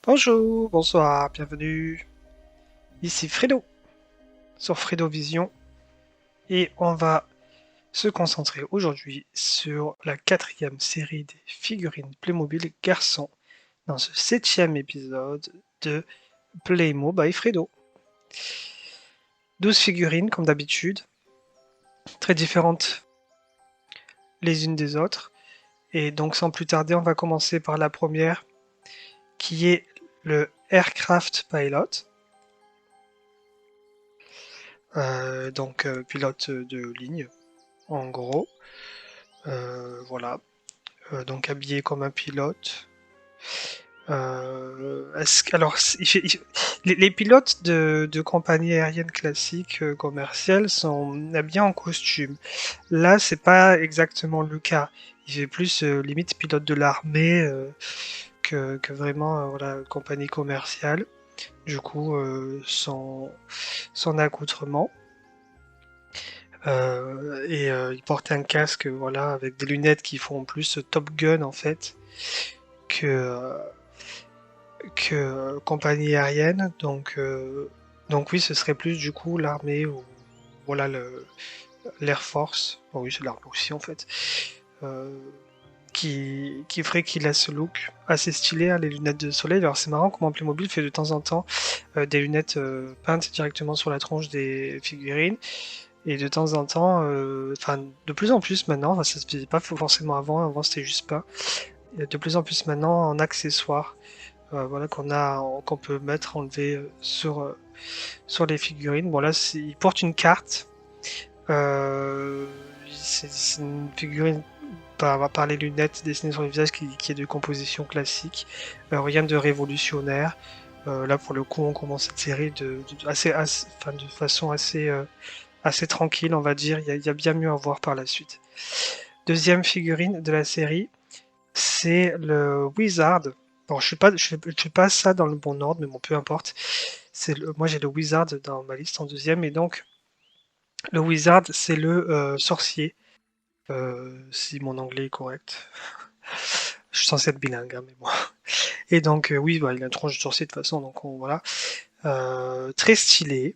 Bonjour, bonsoir, bienvenue. Ici Fredo sur Fredo Vision et on va se concentrer aujourd'hui sur la quatrième série des figurines Playmobil Garçon dans ce 7e épisode de Playmo by Fredo. 12 figurines comme d'habitude, très différentes les unes des autres. Et donc sans plus tarder, on va commencer par la première qui est le Aircraft Pilot. Pilote de ligne, en gros. Voilà. Donc habillé comme un pilote. Alors, les pilotes de compagnies aériennes classiques commerciales sont habillés en costume. Là, c'est pas exactement le cas. Il fait plus limite pilote de l'armée que vraiment voilà, compagnie commerciale. Du coup, son accoutrement. Il porte un casque voilà, avec des lunettes qui font plus Top Gun en fait que, que compagnie aérienne. Donc oui, ce serait plus du coup l'armée ou voilà l'Air Force. Oh oui, c'est l'armée aussi en fait. Euh, qui ferait qu'il a ce look assez stylé, hein, les lunettes de soleil. Alors c'est marrant comment Playmobil fait de temps en temps des lunettes peintes directement sur la tronche des figurines. Et de temps en temps, enfin de plus en plus maintenant, enfin, ça se faisait pas forcément avant c'était juste pas. Et de plus en plus maintenant en accessoires, voilà qu'on peut mettre enlever sur les figurines. Bon là, il porte une carte. Euh, c'est une figurine par les lunettes dessinées sur le visage qui est de composition classique. Rien de révolutionnaire. Là pour le coup, on commence cette série enfin, de façon assez tranquille, on va dire. Il y a bien mieux à voir par la suite. Deuxième figurine de la série, c'est le Wizard. Bon, je fais pas ça dans le bon ordre, mais bon, peu importe. Moi, j'ai le Wizard dans ma liste en deuxième, et donc le Wizard, c'est le sorcier, si mon anglais est correct. Je suis censé être bilingue, hein, mais bon. Et donc, oui, bah, il a une tronche de sorcier de toute façon, donc voilà. Très stylé,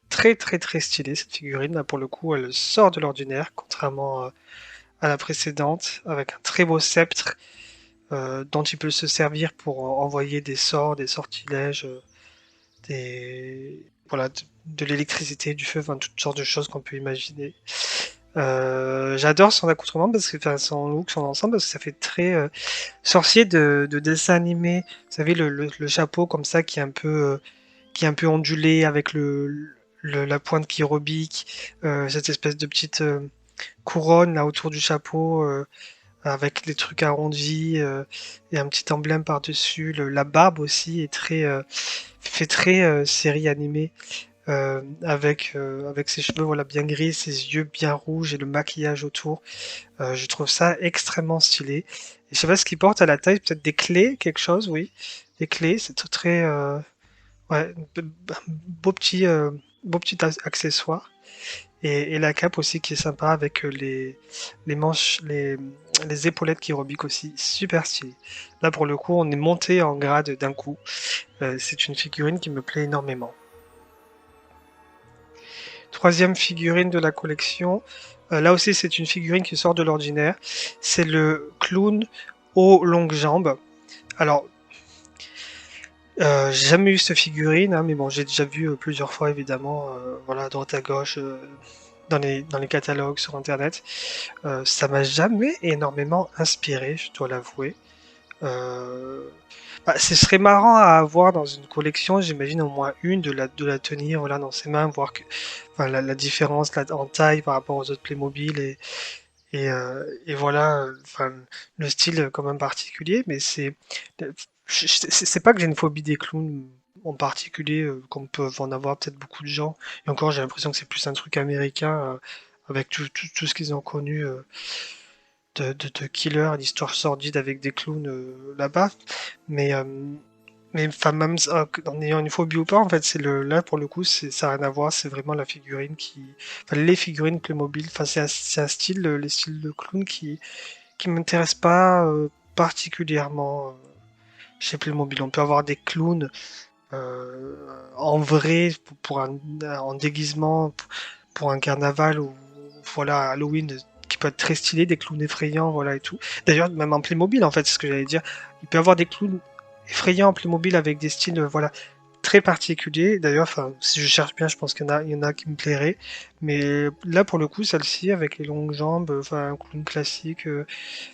très très très stylé cette figurine. Là, pour le coup, elle sort de l'ordinaire, contrairement à la précédente, avec un très beau sceptre dont il peut se servir pour envoyer des sorts, des sortilèges, voilà, de l'électricité, du feu, enfin, toutes sortes de choses qu'on peut imaginer. J'adore son accoutrement parce que, enfin, son look, son ensemble, parce que ça fait très sorcier de dessin animé. Vous savez, le chapeau comme ça qui est un peu ondulé avec la pointe qui rebique, cette espèce de petite couronne là autour du chapeau avec des trucs arrondis et un petit emblème par-dessus. La barbe aussi est fait très série animée avec ses cheveux voilà bien gris, ses yeux bien rouges et le maquillage autour. Je trouve ça extrêmement stylé. Et je sais pas ce qu'il porte à la taille, peut-être des clés, quelque chose, oui. Des clés, c'est très ouais, beau petit accessoire. Et la cape aussi qui est sympa avec les manches, les épaulettes qui rebiquent aussi, super stylé. Là pour le coup, on est monté en grade d'un coup. C'est une figurine qui me plaît énormément. Troisième figurine de la collection. Là aussi, c'est une figurine qui sort de l'ordinaire. C'est le clown aux longues jambes. Alors, j'ai jamais eu cette figurine, hein, mais bon, j'ai déjà vu plusieurs fois, évidemment, voilà, à droite à gauche, dans les catalogues sur Internet. Ça m'a jamais énormément inspiré, je dois l'avouer. Euh, ce serait marrant à avoir dans une collection, j'imagine au moins une, de la tenir voilà, dans ses mains, voir enfin, la différence là, en taille par rapport aux autres Playmobil et voilà, enfin, le style quand même particulier, mais c'est pas que j'ai une phobie des clowns en particulier, comme peuvent en avoir peut-être beaucoup de gens, et encore j'ai l'impression que c'est plus un truc américain, avec tout ce qu'ils ont connu de killer, d'histoires sordides avec des clowns là-bas. Mais, euh, mais enfin, même en ayant une phobie ou pas, en fait, là pour le coup, ça n'a rien à voir. C'est vraiment la figurine enfin, les figurines Playmobil. Enfin, c'est un style, les styles de clown qui m'intéresse pas particulièrement. chez Playmobil. On peut avoir des clowns en vrai en déguisement pour un carnaval ou voilà Halloween qui peut être très stylé, des clowns effrayants, voilà et tout. D'ailleurs, même en Playmobil, en fait, c'est ce que j'allais dire. Il peut y avoir des clowns effrayants en Playmobil avec des styles, voilà, très particuliers. D'ailleurs, enfin, si je cherche bien, je pense qu'il y en a qui me plairaient. Mais là, pour le coup, celle-ci, avec les longues jambes, enfin, un clown classique,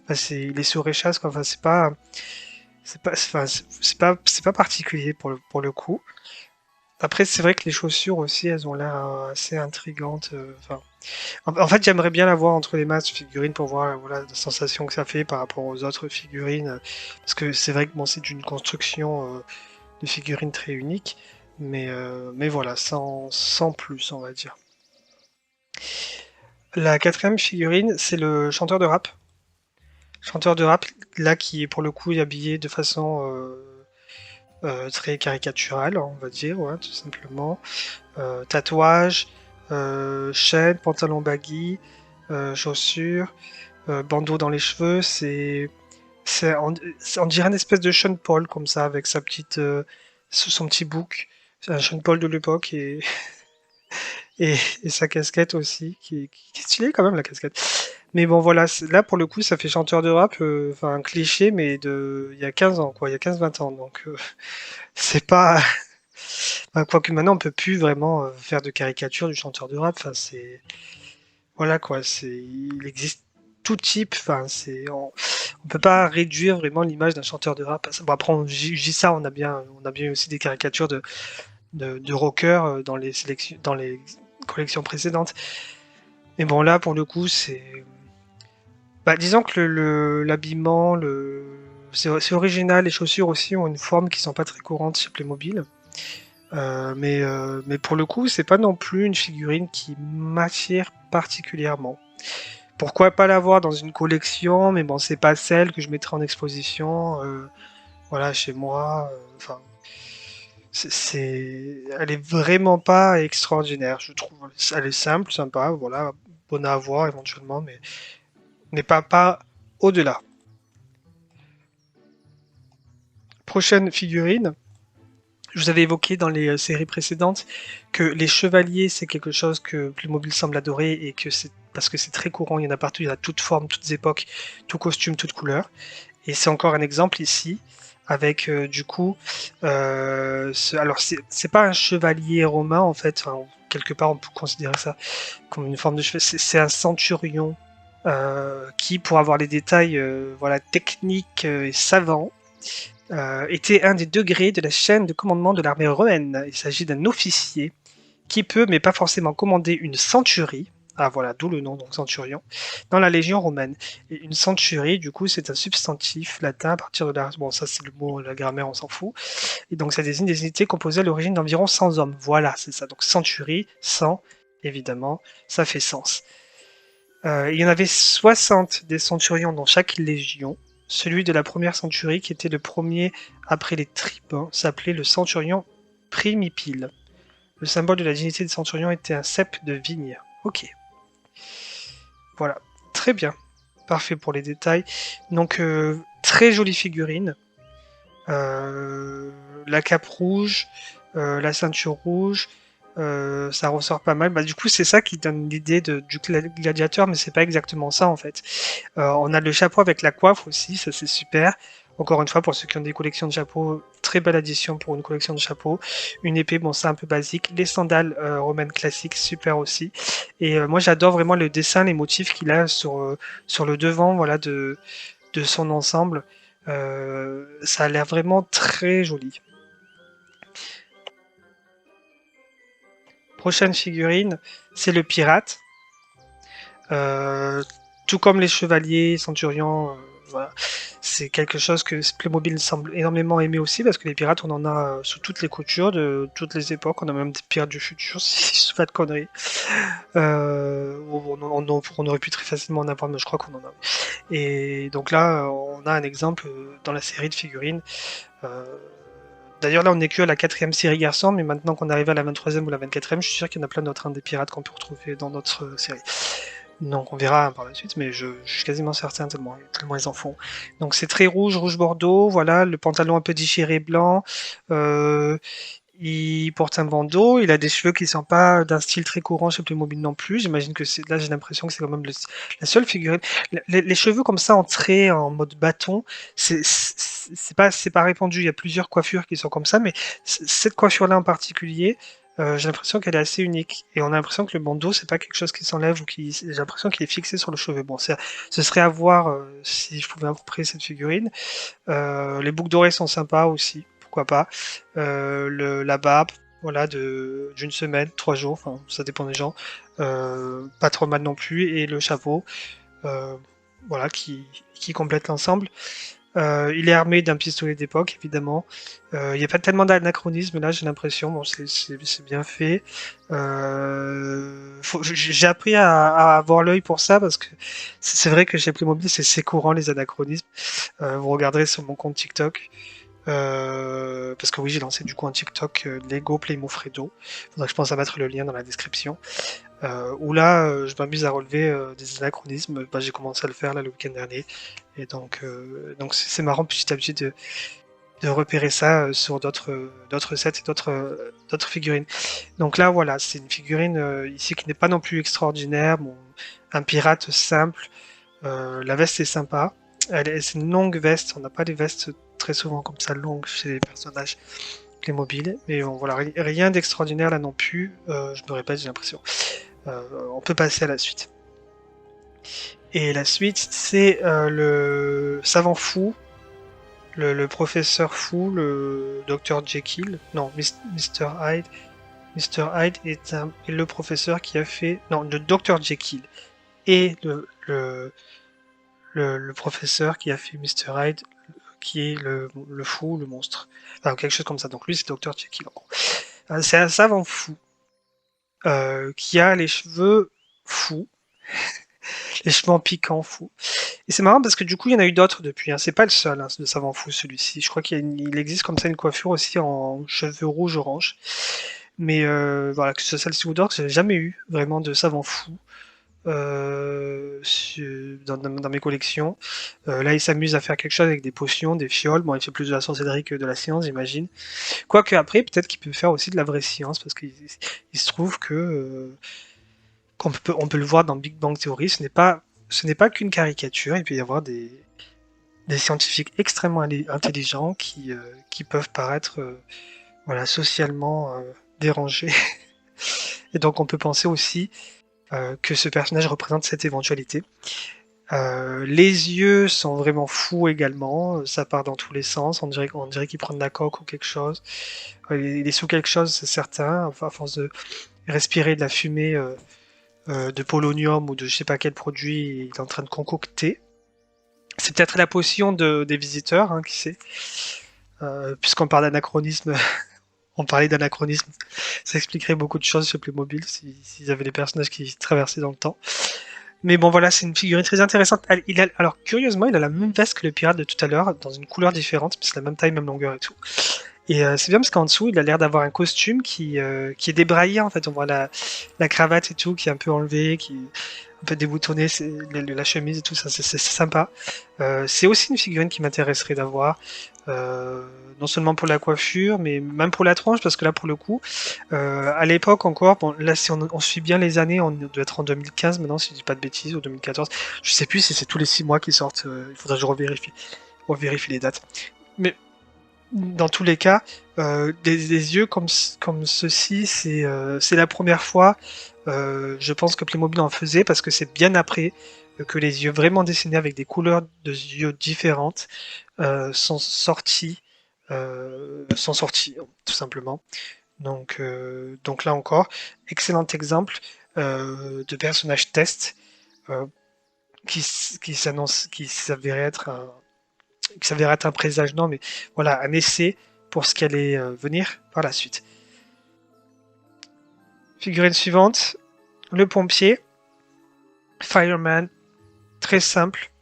enfin, il est sur échasse, quoi. Enfin, c'est pas particulier pour le coup. Après, c'est vrai que les chaussures aussi, elles ont l'air assez intrigantes. Enfin, en fait, j'aimerais bien la voir entre les mains, cette figurine, pour voir voilà, la sensation que ça fait par rapport aux autres figurines. Parce que c'est vrai que bon, c'est une construction de figurines très unique. Mais voilà, sans plus, on va dire. La quatrième figurine, c'est le chanteur de rap. Chanteur de rap, là, qui est pour le coup habillé de façon très caricaturale, on va dire, ouais, tout simplement. Tatouage, chaîne, pantalon baggy, chaussures, bandeau dans les cheveux. On dirait une espèce de Sean Paul comme ça, avec son petit bouc. C'est un Sean Paul de l'époque et sa casquette aussi, qui est stylée quand même la casquette. Mais bon voilà, là pour le coup ça fait chanteur de rap, enfin un cliché mais il y a 15 ans quoi, il y a 15-20 ans donc c'est pas. Enfin, quoique maintenant on peut plus vraiment faire de caricature du chanteur de rap, enfin voilà quoi, il existe tout type, enfin on peut pas réduire vraiment l'image d'un chanteur de rap. Bon, après je dis ça, on a bien eu aussi des caricatures de rockers dans les collections précédentes. Mais bon là pour le coup c'est. Bah, disons que l'habillement, c'est original, les chaussures aussi ont une forme qui sont pas très courantes chez Playmobil. Mais pour le coup, c'est pas non plus une figurine qui m'attire particulièrement. Pourquoi pas l'avoir dans une collection, mais bon, c'est pas celle que je mettrai en exposition, voilà, chez moi. Enfin, elle est vraiment pas extraordinaire, je trouve. Elle est simple, sympa, voilà, bonne à avoir éventuellement, mais pas au-delà. Prochaine figurine. Je vous avais évoqué dans les séries précédentes que les chevaliers, c'est quelque chose que Playmobil semble adorer et que c'est parce que c'est très courant, il y en a partout, il y en a toutes formes, toutes époques, tout costume, toute couleur. Et c'est encore un exemple ici, avec du coup, alors c'est pas un chevalier romain en fait, enfin, quelque part on peut considérer ça comme une forme de chevalier, c'est un centurion qui, pour avoir les détails voilà, techniques et savants, était un des degrés de la chaîne de commandement de l'armée romaine. Il s'agit d'un officier qui peut, mais pas forcément, commander une centurie. Ah voilà, d'où le nom, donc centurion, dans la Légion romaine. Et une centurie, du coup, c'est un substantif latin à partir de la. Bon, ça c'est le mot, la grammaire, on s'en fout. Et donc ça désigne des unités composées à l'origine d'environ 100 hommes. Voilà, c'est ça. Donc centurie, 100, évidemment, ça fait sens. Il y en avait 60 des centurions dans chaque légion. Celui de la première centurie, qui était le premier après les tribuns, s'appelait le centurion primipile. Le symbole de la dignité des centurions était un cep de vigne. Ok, voilà, très bien. Parfait pour les détails. Donc, très jolie figurine. La cape rouge, la ceinture rouge, ça ressort pas mal. Bah, du coup, c'est ça qui donne l'idée du gladiateur, mais c'est pas exactement ça en fait. On a le chapeau avec la coiffe aussi, ça c'est super. Encore une fois, pour ceux qui ont des collections de chapeaux, très belle addition pour une collection de chapeaux. Une épée, bon, c'est un peu basique. Les sandales romaines classiques, super aussi. Et moi, j'adore vraiment le dessin, les motifs qu'il a sur le devant, voilà, de son ensemble. Ça a l'air vraiment très joli. Prochaine figurine, c'est le pirate. Euh, tout comme les chevaliers, centurions, voilà. C'est quelque chose que Playmobil semble énormément aimer aussi, parce que les pirates, on en a sous toutes les coutures, de toutes les époques. On a même des pirates du futur, si je ne fais pas de conneries. On aurait pu très facilement en avoir, mais je crois qu'on en a. Et donc là, on a un exemple dans la série de figurines. Euh, D'ailleurs, là, on n'est que à la quatrième série garçon, mais maintenant qu'on arrive à la 23e ou la 24e, je suis sûr qu'il y en a plein d'autres, hein, des pirates qu'on peut retrouver dans notre série. Donc on verra par la suite, mais je suis quasiment certain tellement ils en font. Donc c'est très rouge, rouge bordeaux, voilà, le pantalon un peu déchiré blanc. Euh, il porte un bandeau, il a des cheveux qui sont pas d'un style très courant chez Playmobil non plus. J'imagine que c'est là, j'ai l'impression que c'est quand même la seule figurine. Les cheveux comme ça en trait, en mode bâton, c'est pas répandu. Il y a plusieurs coiffures qui sont comme ça, mais cette coiffure-là en particulier, j'ai l'impression qu'elle est assez unique. Et on a l'impression que le bandeau, c'est pas quelque chose qui s'enlève ou qui, j'ai l'impression qu'il est fixé sur le cheveu. Bon, ce serait à voir si je pouvais approprier cette figurine. Les boucles d'oreilles sont sympas aussi, pourquoi pas. La barbe, voilà, d'une semaine, 3 jours, enfin, ça dépend des gens. Pas trop mal non plus. Et le chapeau, euh, voilà, qui complète l'ensemble. Il est armé d'un pistolet d'époque, évidemment. Il n'y a pas tellement d'anachronisme là, j'ai l'impression. Bon, c'est bien fait. J'ai appris à avoir l'œil pour ça parce que c'est vrai que chez Playmobil, c'est courant les anachronismes. Vous regarderez sur mon compte TikTok. Parce que oui, j'ai lancé du coup un TikTok Lego Playmo Fredo. Faudrait que je pense à mettre le lien dans la description. Où là, je m'amuse à relever des anachronismes. Bah, j'ai commencé à le faire là le week-end dernier. Et donc c'est marrant petit à petit de repérer ça sur d'autres sets et d'autres figurines. Donc là, voilà, c'est une figurine ici qui n'est pas non plus extraordinaire. Bon, un pirate simple. La veste est sympa. C'est une longue veste. On n'a pas des vestes très souvent comme ça longues chez les personnages Playmobil. Mais bon, voilà, rien d'extraordinaire là non plus. Je me répète, j'ai l'impression. On peut passer à la suite. Et la suite, c'est le savant fou, le professeur fou, le docteur Jekyll. Non, Mr. Hyde. Mr. Hyde est le professeur qui a fait. Non, le docteur Jekyll et le professeur qui a fait Mr. Hyde, qui est le fou, le monstre. Enfin, quelque chose comme ça. Donc lui, c'est Dr. Jekyll en gros. C'est un savant fou qui a les cheveux fous, les cheveux en piquant fous. Et c'est marrant parce que du coup, il y en a eu d'autres depuis. Hein. C'est pas le seul, hein, le savant fou, celui-ci. Je crois qu'il existe comme ça une coiffure aussi en cheveux rouge-orange. Mais voilà, que ce soit celle-ci ou d'autres, j'ai jamais eu vraiment de savant fou. Dans mes collections. Là, il s'amuse à faire quelque chose avec des potions, des fioles. Bon, il fait plus de la sorcellerie que de la science, j'imagine. Quoique après, peut-être qu'il peut faire aussi de la vraie science, parce qu'il se trouve que on peut le voir dans Big Bang Theory. Ce n'est pas qu'une caricature. Il peut y avoir des scientifiques extrêmement intelligents qui peuvent paraître voilà, socialement dérangés. Et donc, on peut penser aussi que ce personnage représente cette éventualité. Les yeux sont vraiment fous également, ça part dans tous les sens, on dirait qu'il prend de la coke ou quelque chose. Il est sous quelque chose, c'est certain, enfin, à force de respirer de la fumée de polonium ou de je sais pas quel produit il est en train de concocter. C'est peut-être la potion des visiteurs, hein, qui sait. Puisqu'on parle d'anachronisme, on parlait d'anachronisme, ça expliquerait beaucoup de choses sur Playmobil s'ils avaient des personnages qui traversaient dans le temps. Mais bon, voilà, c'est une figurine très intéressante. Alors, curieusement, il a la même veste que le pirate de tout à l'heure, dans une couleur différente, mais c'est la même taille, même longueur et tout. Et c'est bien parce qu'en dessous, il a l'air d'avoir un costume qui est débraillé, en fait. On voit la cravate et tout, qui est un peu enlevée, qui est un peu déboutonnée, la chemise et tout, ça, c'est sympa. C'est aussi une figurine qui m'intéresserait d'avoir. Non seulement pour la coiffure, mais même pour la tronche, parce que là, pour le coup, à l'époque encore, bon, là, si on suit bien les années, on doit être en 2015 maintenant, si je dis pas de bêtises, ou 2014. Je sais plus si c'est tous les 6 mois qui sortent, il faudra que je revérifie les dates. Mais dans tous les cas, des yeux comme ceci, c'est la première fois, je pense que Playmobil en faisait, parce que c'est bien après que les yeux vraiment dessinés avec des couleurs de yeux différentes sont sortis, tout simplement. Donc là encore, excellent exemple de personnage test euh, qui s'avérait être un présage, non, mais voilà, un essai pour ce qu'elle allait venir par la suite. Figurine suivante, le pompier, Fireman, très simple.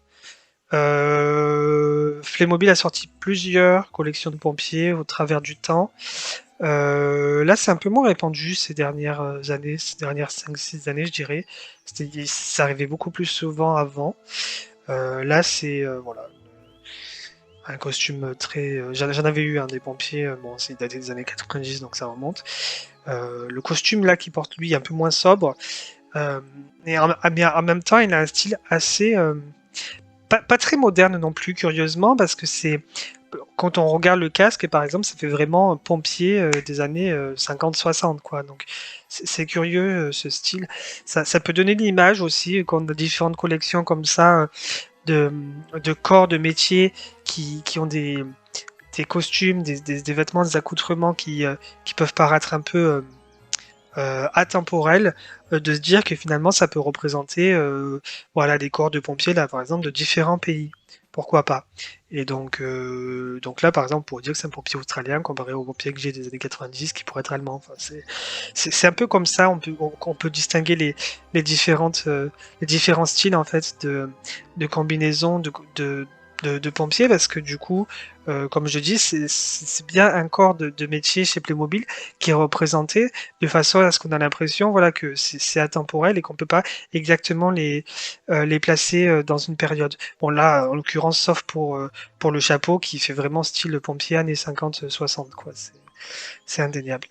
Playmobil a sorti plusieurs collections de pompiers au travers du temps. Là, c'est un peu moins répandu ces dernières années, ces dernières 5 6 années, je dirais. Ça arrivait beaucoup plus souvent avant. Là, c'est voilà, un costume très. J'en avais eu un des pompiers, bon, c'est daté des années 90, donc ça remonte. Le costume là qui porte lui est un peu moins sobre, euh, mais en même temps, il a un style assez. Pas très moderne non plus, curieusement, parce que c'est. Quand on regarde le casque, par exemple, ça fait vraiment pompier des années 50-60, quoi. Donc, c'est curieux ce style. Ça peut donner l'image aussi, quand on a différentes collections comme ça, de, de corps de métier qui ont des costumes, des vêtements, des accoutrements qui peuvent paraître un peu atemporels, de se dire que finalement ça peut représenter voilà, des corps de pompiers, là, par exemple, de différents pays. Pourquoi pas? Et donc là, par exemple, pour dire que c'est un pompier australien comparé au pompier que j'ai des années 90 qui pourrait être allemand. Enfin, c'est un peu comme ça, on peut distinguer les différents styles en fait de combinaisons de pompiers parce que du coup, comme je dis, c'est bien un corps de métier chez Playmobil qui est représenté de façon à ce qu'on a l'impression voilà, que c'est atemporel et qu'on peut pas exactement les placer dans une période. Bon là, en l'occurrence, sauf pour le chapeau qui fait vraiment style pompier années 50-60, quoi. C'est indéniable.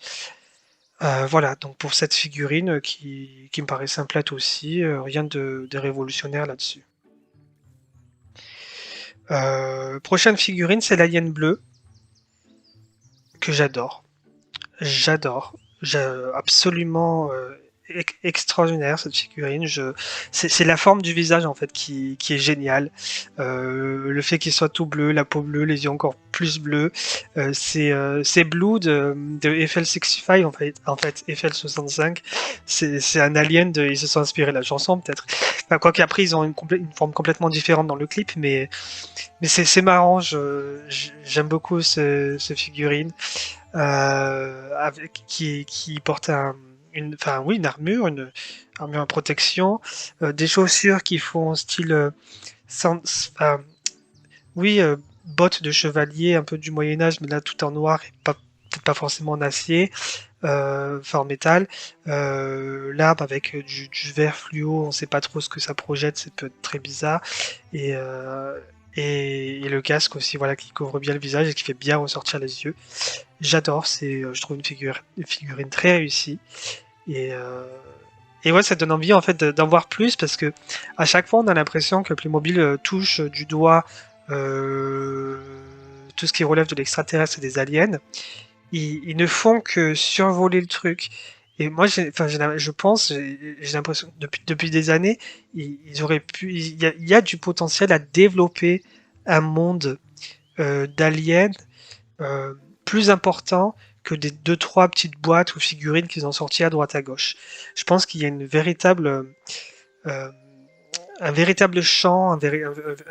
Voilà, donc pour cette figurine qui me paraît simplette aussi, rien de révolutionnaire là-dessus. Prochaine figurine, c'est l'alien bleu, que j'adore. J'adore. Absolument extraordinaire cette figurine. C'est la forme du visage en fait qui est géniale. Le fait qu'il soit tout bleu, la peau bleue, les yeux encore plus bleus. C'est Blue de Eiffel 65 en fait Eiffel 65. C'est un alien ils se sont inspirés de la chanson peut-être. Enfin, quoi qu'après ils ont une forme complètement différente dans le clip, mais c'est marrant. J'aime beaucoup ce figurine qui porte enfin oui, une armure à protection, des chaussures qui font style, enfin, oui, bottes de chevalier, un peu du Moyen Âge, mais là tout en noir et peut-être pas forcément en acier, enfin en métal. L'arbre avec du vert fluo, on sait pas trop ce que ça projette, c'est peut être très bizarre. Et, euh, et le casque aussi, voilà, qui couvre bien le visage et qui fait bien ressortir les yeux. J'adore, je trouve une figurine très réussie. Et, euh, et ouais, ça donne envie en fait d'en voir plus parce que à chaque fois on a l'impression que Playmobil touche du doigt euh, tout ce qui relève de l'extraterrestre et des aliens. Ils ne font que survoler le truc. Et moi, enfin, je pense, j'ai l'impression que depuis des années, ils auraient pu, il y a du potentiel à développer un monde d'aliens euh, plus important que des deux trois petites boîtes ou figurines qu'ils ont sorties à droite à gauche. Je pense qu'il y a euh, un véritable champ, un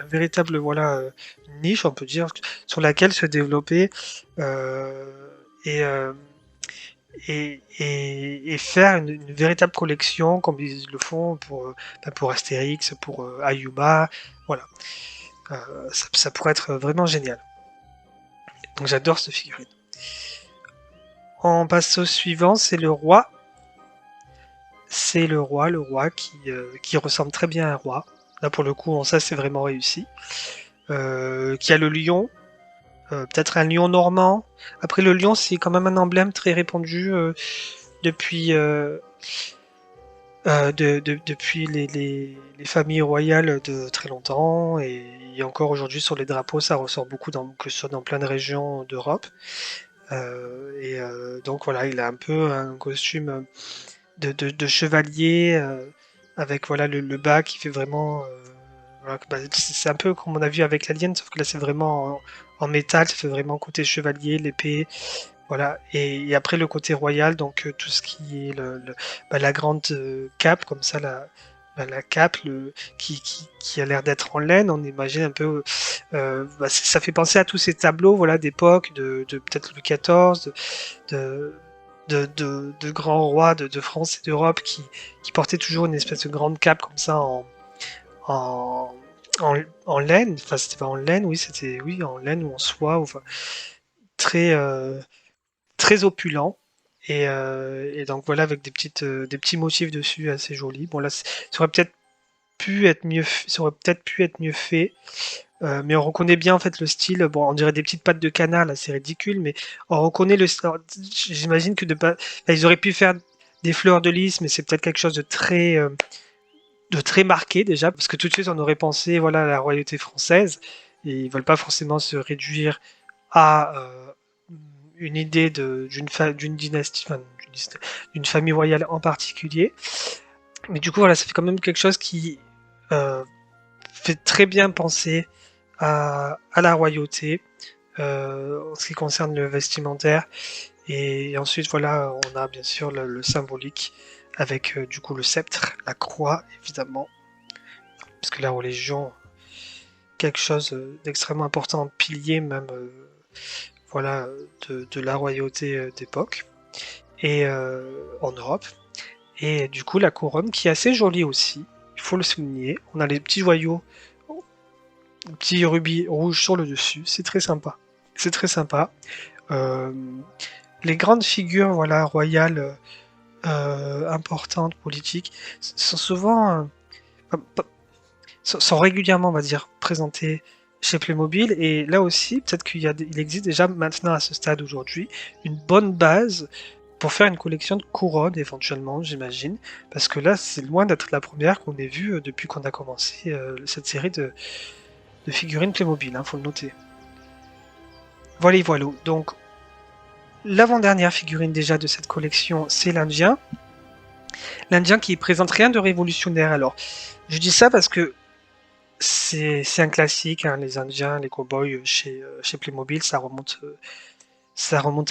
véritable voilà niche, on peut dire, sur laquelle se développer euh, et, euh, et faire une véritable collection comme ils le font pour Astérix, pour Ayuba, voilà. Ça pourrait être vraiment génial. Donc j'adore cette figurine. On passe au suivant, c'est le roi. C'est le roi qui ressemble très bien à un roi. Là pour le coup, ça c'est vraiment réussi. Qui a le lion, peut-être un lion normand. Après le lion, c'est quand même un emblème très répandu depuis, depuis les familles royales de très longtemps. Et encore aujourd'hui sur les drapeaux, ça ressort beaucoup, que ce soit dans plein de régions d'Europe. Donc voilà, il a un peu un costume de chevalier avec voilà le bas qui fait vraiment voilà, bah, c'est un peu comme on a vu avec l'Alien, sauf que là c'est vraiment en métal, ça fait vraiment côté chevalier, l'épée, voilà. Et après le côté royal, donc tout ce qui est la grande cape, comme ça, la cape qui a l'air d'être en laine, on imagine un peu, ça fait penser à tous ces tableaux, voilà, d'époque, de peut-être Louis XIV, de, de grands rois de France et d'Europe qui portaient toujours une espèce de grande cape comme ça en, en laine, enfin c'était pas en laine, oui, c'était oui, en laine ou en soie, enfin, très, très opulent. Et donc voilà, avec des petits motifs dessus assez jolis. Bon là, ça aurait peut-être pu être mieux, ça aurait peut-être pu être mieux fait. Mais on reconnaît bien en fait le style. Bon, on dirait des petites pattes de canard, là, c'est ridicule, mais on reconnaît le style. J'imagine que de pas, enfin, ils auraient pu faire des fleurs de lys, mais c'est peut-être quelque chose de très marqué déjà, parce que tout de suite on aurait pensé voilà à la royauté française, et ils veulent pas forcément se réduire à une idée d'une dynastie, enfin, d'une famille royale en particulier. Mais du coup voilà, ça fait quand même quelque chose qui euh, fait très bien penser à la royauté en ce qui concerne le vestimentaire. Et ensuite, voilà, on a bien sûr le symbolique avec du coup le sceptre, la croix, évidemment, parce que la religion, quelque chose d'extrêmement important, un pilier même, voilà, de la royauté d'époque, et en Europe. Et du coup, la couronne qui est assez jolie aussi, il faut le souligner. On a les petits joyaux, petits rubis rouges sur le dessus, c'est très sympa. C'est très sympa. Euh, les grandes figures, voilà, royales importantes, politiques, sont souvent, sont régulièrement, on va dire, présentées chez Playmobil. Et là aussi, peut-être il existe déjà maintenant à ce stade aujourd'hui une bonne base pour faire une collection de couronnes éventuellement, j'imagine. Parce que là, c'est loin d'être la première qu'on ait vue depuis qu'on a commencé cette série de figurines Playmobil, hein, faut le noter. Voilà, voilà. Donc, l'avant-dernière figurine déjà de cette collection, c'est l'Indien. L'Indien qui présente rien de révolutionnaire. Alors, je dis ça parce que c'est un classique, hein, les Indiens, les cow-boys chez Playmobil, ça remonte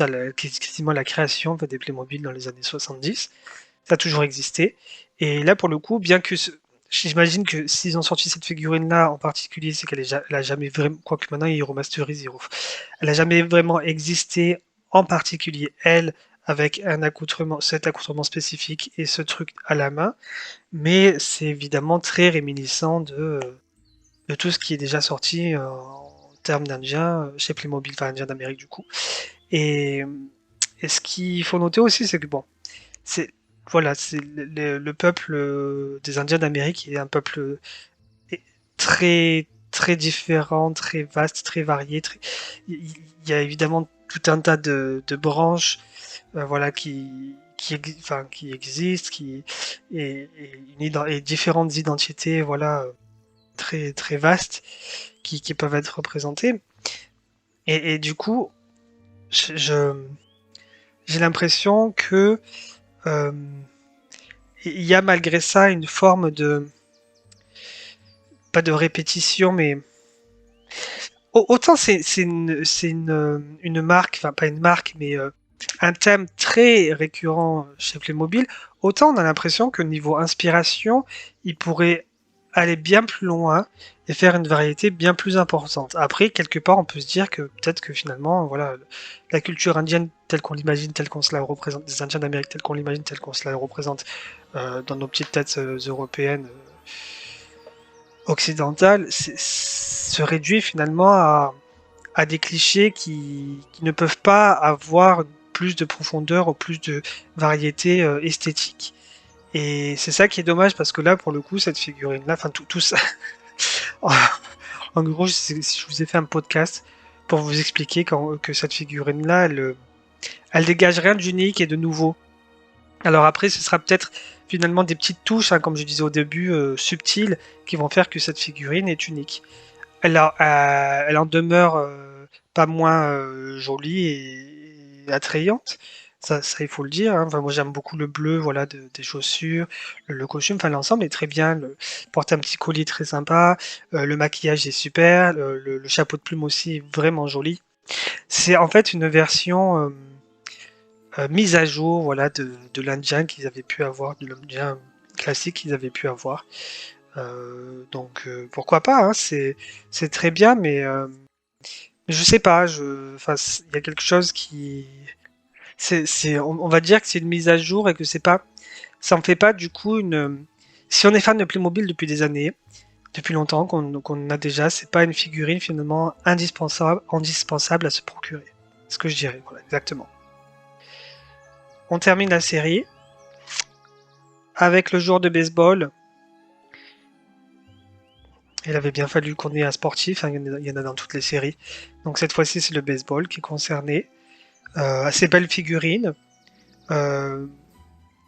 à quasiment à la création en fait, des Playmobil dans les années 70. Ça a toujours existé. Et là, pour le coup, bien que j'imagine que s'ils ont sorti cette figurine-là en particulier, c'est elle a jamais vraiment, quoique maintenant ils remasterisent, elle a jamais vraiment existé en particulier, elle, avec cet accoutrement spécifique et ce truc à la main. Mais c'est évidemment très réminiscent de tout ce qui est déjà sorti en termes d'Indien chez Playmobil, enfin Indien d'Amérique du coup. Et, et ce qu'il faut noter aussi, c'est que bon, c'est voilà, c'est le peuple des Indiens d'Amérique est un peuple euh, très très différent, très vaste, très varié. Il y a évidemment tout un tas de branches, voilà, qui existent, et différentes identités, voilà, très très vastes, qui peuvent être représentées. Et du coup, je- j'ai l'impression que euh, il y a malgré ça une forme de, pas de répétition, mais autant c'est une marque, enfin pas une marque, mais un thème très récurrent chez Playmobil, autant on a l'impression que niveau inspiration, il pourrait aller bien plus loin et faire une variété bien plus importante. Après, quelque part, on peut se dire que peut-être que finalement, voilà, la culture indienne telle qu'on l'imagine, telle qu'on se la représente, des Indiens d'Amérique telle qu'on l'imagine, telle qu'on se la représente dans nos petites têtes européennes, occidentales, se réduit finalement à des clichés qui ne peuvent pas avoir plus de profondeur ou plus de variété esthétique. Et c'est ça qui est dommage parce que là, pour le coup, cette figurine-là, enfin tout ça, en gros, si je vous ai fait un podcast pour vous expliquer que cette figurine-là, elle dégage rien d'unique et de nouveau. Alors après, ce sera peut-être finalement des petites touches, hein, comme je disais au début, subtiles, qui vont faire que cette figurine est unique. Elle en demeure pas moins jolie et attrayante. Ça, il faut le dire, hein. Enfin, moi, j'aime beaucoup le bleu, voilà, des chaussures, le costume. Enfin, l'ensemble est très bien. Porte un petit collier très sympa. Le maquillage est super. Le chapeau de plume aussi est vraiment joli. C'est en fait une version mise à jour, voilà, de l'Indien qu'ils avaient pu avoir, de l'Indien classique qu'ils avaient pu avoir. Donc pourquoi pas, hein, c'est très bien, mais je sais pas, enfin, il y a quelque chose qui, on va dire que c'est une mise à jour et que ça en fait pas du coup une. Si on est fan de Playmobil depuis des années, depuis longtemps qu'on a déjà, c'est pas une figurine finalement indispensable à se procurer. C'est ce que je dirais, voilà, exactement. on termine la série avec le joueur de baseball. Il avait bien fallu qu'on ait un sportif, hein, il y en a dans toutes les séries. Donc cette fois-ci, c'est le baseball qui est concerné. Assez belle figurine. Euh,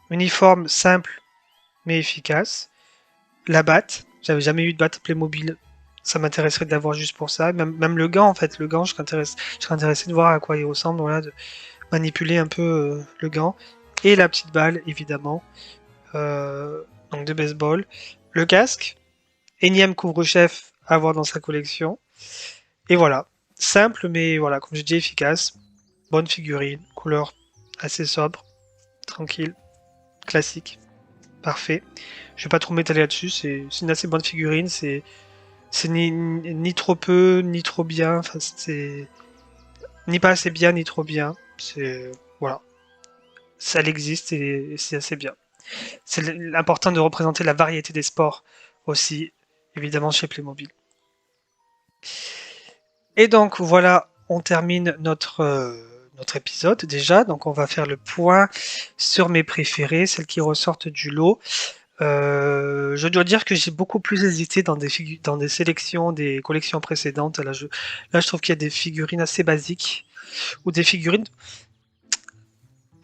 Uniforme simple mais efficace. La batte, j'avais jamais eu de batte Playmobil. Ça m'intéresserait de l'avoir juste pour ça. Même le gant, en fait, le gant, je serais intéressé de voir à quoi il ressemble, voilà, de manipuler un peu le gant. Et la petite balle, évidemment, euh, donc de baseball. Le casque, énième couvre-chef à avoir dans sa collection. Et voilà, simple, mais voilà, comme j'ai dit, efficace. Bonne figurine, couleur assez sobre, tranquille, classique, parfait. Je vais pas trop m'étaler là-dessus, c'est une assez bonne figurine, c'est ni trop peu, ni trop bien, enfin c'est ni pas assez bien, ni trop bien. C'est voilà, ça existe et c'est assez bien. C'est important de représenter la variété des sports aussi, évidemment chez Playmobil. Et donc voilà, on termine notre épisode déjà. Donc on va faire le point sur mes préférés, celles qui ressortent du lot. Je dois dire que j'ai beaucoup plus hésité dans des sélections, des collections précédentes. Là, je trouve qu'il y a des figurines assez basiques ou des figurines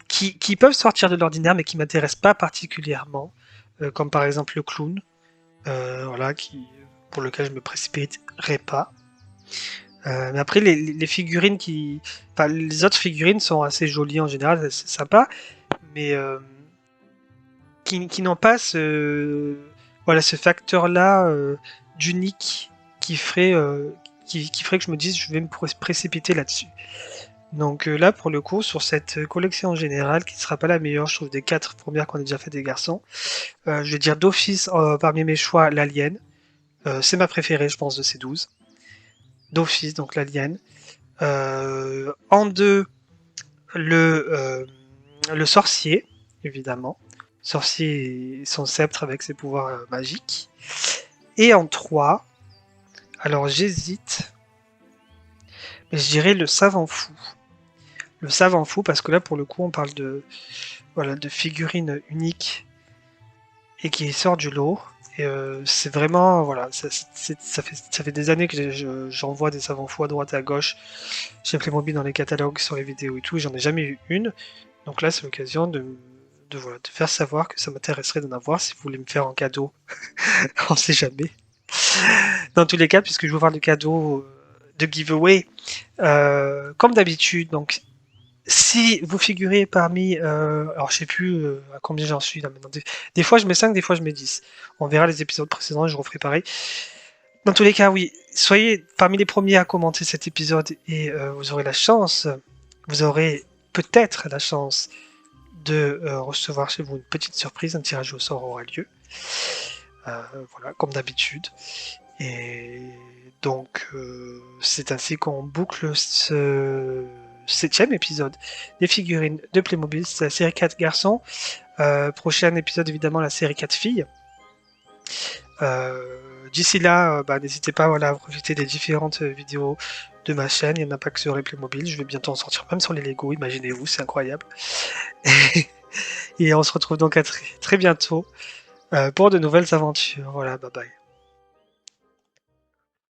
qui peuvent sortir de l'ordinaire mais qui m'intéressent pas particulièrement, comme par exemple le clown, voilà, pour lequel je me précipiterai pas. Mais après, les figurines enfin, les autres figurines sont assez jolies en général, c'est sympa, mais qui n'ont pas voilà, ce facteur-là d'unique qui qui ferait que je me dise je vais me précipiter là-dessus. Donc là, pour le coup, sur cette collection en général, qui ne sera pas la meilleure, je trouve, des 4 premières qu'on a déjà fait des garçons, je vais dire d'office parmi mes choix l'Alien. C'est ma préférée, je pense, de ces 12. D'office, donc l'Alien. En deux, le, euh, le sorcier, évidemment. Sorcier et son sceptre avec ses pouvoirs magiques. Et en 3, alors j'hésite, mais je dirais le savant fou. Le savant fou, parce que là, pour le coup, on parle voilà, de figurines uniques et qui sort du lot. Et c'est vraiment, voilà, ça fait des années que j'envoie des savants fous à droite et à gauche chez Playmobil dans les catalogues, sur les vidéos et tout, et j'en ai jamais eu une. Donc là, c'est l'occasion voilà, de faire savoir que ça m'intéresserait d'en avoir si vous voulez me faire en cadeau. On sait jamais. Dans tous les cas, puisque je vous parle de cadeaux de giveaway, comme d'habitude, donc si vous figurez parmi, alors je sais plus à combien j'en suis là maintenant. Des fois je mets 5, des fois je mets 10. On verra les épisodes précédents, je referai pareil. Dans tous les cas, oui, soyez parmi les premiers à commenter cet épisode et vous aurez la chance, vous aurez peut-être la chance de recevoir chez vous une petite surprise, un tirage au sort aura lieu. Voilà, comme d'habitude. Et donc, c'est ainsi qu'on boucle ce 7e épisode des figurines de Playmobil. C'est la série 4 garçons. Prochain épisode, évidemment, la série 4 filles. D'ici là, n'hésitez pas voilà, à profiter des différentes vidéos de ma chaîne. Il n'y en a pas que sur les Playmobil. Je vais bientôt en sortir même sur les Lego. Imaginez-vous, c'est incroyable. Et on se retrouve donc à très bientôt pour de nouvelles aventures. Voilà, bye bye.